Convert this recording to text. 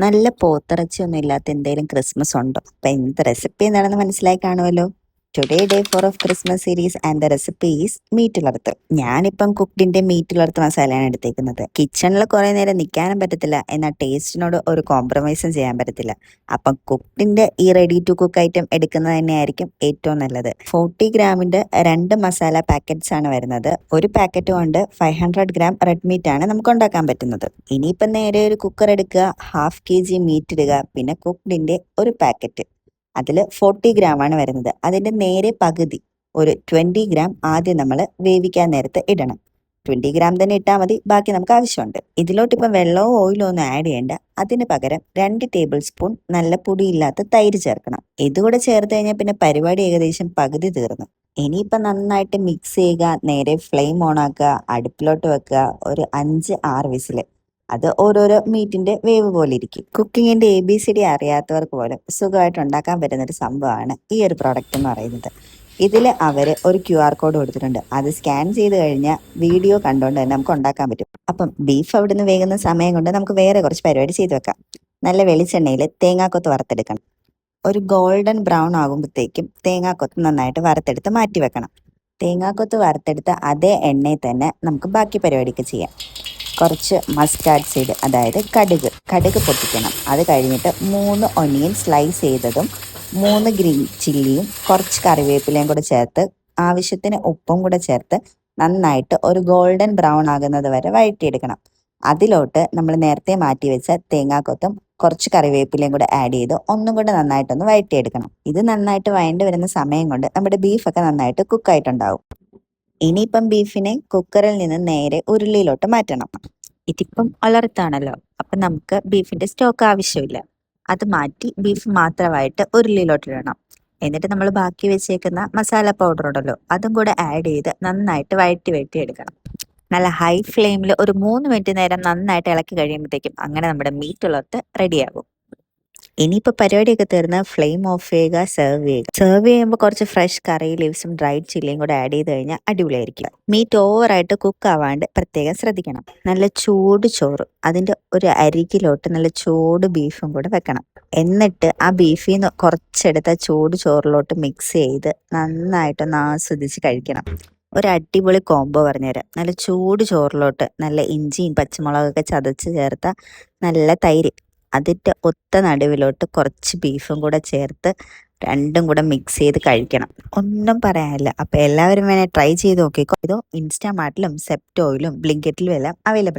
നല്ല പോത്തിറച്ചിയൊന്നും ഇല്ലാത്ത എന്തെങ്കിലും ക്രിസ്മസ് ഉണ്ടോ? അപ്പൊ എന്ത് റെസിപ്പി എന്താണെന്ന് മനസ്സിലായി കാണുമല്ലോ. Today day 4 of Christmas series and the recipe is meat ularthu. ഞാനിപ്പം കുക്കിന്റെ മീറ്റ് ഉലർത്ത് മസാലയാണ് എടുത്തേക്കുന്നത്. കിച്ചണിൽ കുറെ നേരം നിൽക്കാനും പറ്റത്തില്ല, എന്നാൽ ടേസ്റ്റിനോട് ഒരു കോംപ്രമൈസും ചെയ്യാൻ പറ്റത്തില്ല. അപ്പം കുക്കിന്റെ ഈ റെഡി ടു കുക്ക് ഐറ്റം എടുക്കുന്നത് തന്നെയായിരിക്കും ഏറ്റവും നല്ലത്. 40 ഗ്രാമിന്റെ 2 മസാല പാക്കറ്റ്സ് ആണ് വരുന്നത്. ഒരു പാക്കറ്റ് കൊണ്ട് 500 ഗ്രാം റെഡ് മീറ്റ് ആണ് നമുക്ക് ഉണ്ടാക്കാൻ പറ്റുന്നത്. ഇനിയിപ്പം നേരെ ഒരു കുക്കർ എടുക്കുക, 1/2 kg മീറ്റ് ഇടുക, പിന്നെ കുക്ക്ഡിന്റെ ഒരു പാക്കറ്റ്, അതിൽ 40 ഗ്രാം ആണ് വരുന്നത്. അതിന്റെ നേരെ പകുതി, ഒരു 20 ഗ്രാം ആദ്യം നമ്മൾ വേവിക്കാൻ നേരത്ത് ഇടണം. 20 ഗ്രാം തന്നെ ഇട്ടാൽ മതി, ബാക്കി നമുക്ക് ആവശ്യമുണ്ട്. ഇതിലോട്ട് ഇപ്പം വെള്ളമോ ഓയിലോ ഒന്നും ആഡ് ചെയ്യേണ്ട. അതിന് പകരം 2 ടേബിൾ സ്പൂൺ നല്ല പൊടിയില്ലാത്ത തൈര് ചേർക്കണം. ഇതുകൂടെ ചേർത്ത് കഴിഞ്ഞാൽ പിന്നെ പരിപാടി ഏകദേശം പകുതി തീർന്നു. ഇനിയിപ്പം നന്നായിട്ട് മിക്സ് ചെയ്യുക, നേരെ ഫ്ലെയിം ഓൺ ആക്കുക, അടുപ്പിലോട്ട് വെക്കുക, ഒരു 5-6 വിസിൽ. അത് ഓരോരോ മീറ്റിന്റെ വേവ് പോലെ ഇരിക്കും. കുക്കിങ്ങിന്റെ ABCD അറിയാത്തവർക്ക് പോലും സുഖമായിട്ട് ഉണ്ടാക്കാൻ പറ്റുന്ന ഒരു സംഭവമാണ് ഈ ഒരു പ്രോഡക്റ്റ് എന്ന് പറയുന്നത്. ഇതിൽ അവർ ഒരു QR കോഡ് കൊടുത്തിട്ടുണ്ട്. അത് സ്കാൻ ചെയ്ത് കഴിഞ്ഞാൽ വീഡിയോ കണ്ടുകൊണ്ട് തന്നെ നമുക്ക് ഉണ്ടാക്കാൻ പറ്റും. അപ്പം ബീഫ് അവിടുന്ന് വേകുന്ന സമയം കൊണ്ട് നമുക്ക് വേറെ കുറച്ച് പരിപാടി ചെയ്ത് വെക്കാം. നല്ല വെളിച്ചെണ്ണയിൽ തേങ്ങാക്കൊത്ത് വറുത്തെടുക്കണം. ഒരു ഗോൾഡൻ ബ്രൗൺ ആകുമ്പോഴത്തേക്കും തേങ്ങാക്കൊത്ത് നന്നായിട്ട് വറുത്തെടുത്ത് മാറ്റി വെക്കണം. തേങ്ങാക്കൊത്ത് വറുത്തെടുത്ത അതേ എണ്ണയിൽ തന്നെ നമുക്ക് ബാക്കി പരിപാടിയൊക്കെ ചെയ്യാം. കുറച്ച് മസ്റ്റാർഡ് സീഡ്, അതായത് കടുക് പൊട്ടിക്കണം. അത് കഴിഞ്ഞിട്ട് 3 ഒനിയൻ സ്ലൈസ് ചെയ്തതും 3 ഗ്രീൻ ചില്ലിയും കുറച്ച് കറിവേപ്പിലയും കൂടെ ചേർത്ത് ആവശ്യത്തിന് ഉപ്പും കൂടെ ചേർത്ത് നന്നായിട്ട് ഒരു ഗോൾഡൻ ബ്രൗൺ ആകുന്നത് വരെ വഴറ്റിയെടുക്കണം. അതിലോട്ട് നമ്മൾ നേരത്തെ മാറ്റി വെച്ച തേങ്ങാക്കൊത്തും കുറച്ച് കറിവേപ്പിലയും കൂടെ ആഡ് ചെയ്ത് ഒന്നും കൂടെ നന്നായിട്ടൊന്ന് വഴറ്റിയെടുക്കണം. ഇത് നന്നായിട്ട് വഴണ്ട് വരുന്ന സമയം കൊണ്ട് നമ്മുടെ ബീഫൊക്കെ നന്നായിട്ട് കുക്കായിട്ടുണ്ടാവും. ഇനിയിപ്പം ബീഫിനെ കുക്കറിൽ നിന്ന് നേരെ ഉരുളിയിലോട്ട് മാറ്റണം. ഇതിപ്പം ഉലർത്താണല്ലോ, അപ്പം നമുക്ക് ബീഫിന്റെ സ്റ്റോക്ക് ആവശ്യമില്ല. അത് മാറ്റി ബീഫ് മാത്രമായിട്ട് ഉരുളിയിലോട്ട് ഇടണം. എന്നിട്ട് നമ്മൾ ബാക്കി വെച്ചേക്കുന്ന മസാല പൗഡർ ഉണ്ടല്ലോ, അതും കൂടെ ആഡ് ചെയ്ത് നന്നായിട്ട് വഴറ്റി എടുക്കണം. നല്ല ഹൈ ഫ്ലെയിമിൽ ഒരു 3 മിനിറ്റ് നേരം നന്നായിട്ട് ഇളക്കി കഴിയുമ്പോഴത്തേക്കും അങ്ങനെ നമ്മുടെ മീറ്റ് ഉലർത്ത് റെഡിയാകും. ഇനിയിപ്പോൾ പരിപാടിയൊക്കെ തീർന്ന് ഫ്ലെയിം ഓഫ് ചെയ്യുക, സെർവ് ചെയ്യുമ്പോൾ കുറച്ച് ഫ്രഷ് കറി ലീവ്സും ഡ്രൈഡ് ചില്ലിയും കൂടെ ആഡ് ചെയ്ത് കഴിഞ്ഞാൽ അടിപൊളിയായിരിക്കും. മീറ്റ് ഓവറായിട്ട് കുക്ക് ആവാണ്ട് പ്രത്യേകം ശ്രദ്ധിക്കണം. നല്ല ചൂട് ചോറ്, അതിൻ്റെ ഒരു അരികിലോട്ട് നല്ല ചൂട് ബീഫും കൂടെ വെക്കണം. എന്നിട്ട് ആ ബീഫിൽ നിന്ന് കുറച്ചെടുത്ത ചൂട് ചോറിലോട്ട് മിക്സ് ചെയ്ത് നന്നായിട്ടൊന്ന് ആസ്വദിച്ച് കഴിക്കണം. ഒരു അടിപൊളി കോംബോ പറഞ്ഞുതരാം. നല്ല ചൂട് ചോറിലോട്ട് നല്ല ഇഞ്ചിയും പച്ചമുളകൊക്കെ ചതച്ച് ചേർത്ത നല്ല തൈര്, അതിൻ്റെ ഒത്ത നടുവിലോട്ട് കുറച്ച് ബീഫും കൂടെ ചേർത്ത് രണ്ടും കൂടെ മിക്സ് ചെയ്ത് കഴിക്കണം. ഒന്നും പറയാനില്ല. അപ്പോൾ എല്ലാവരും വേണേൽ ട്രൈ ചെയ്ത് നോക്കിക്കോ. ഇതോ ഇൻസ്റ്റാമാർട്ടിലും സെപ്റ്റോയിലും ബ്ലിങ്കറ്റിലും എല്ലാം അവൈലബിൾ ആണ്.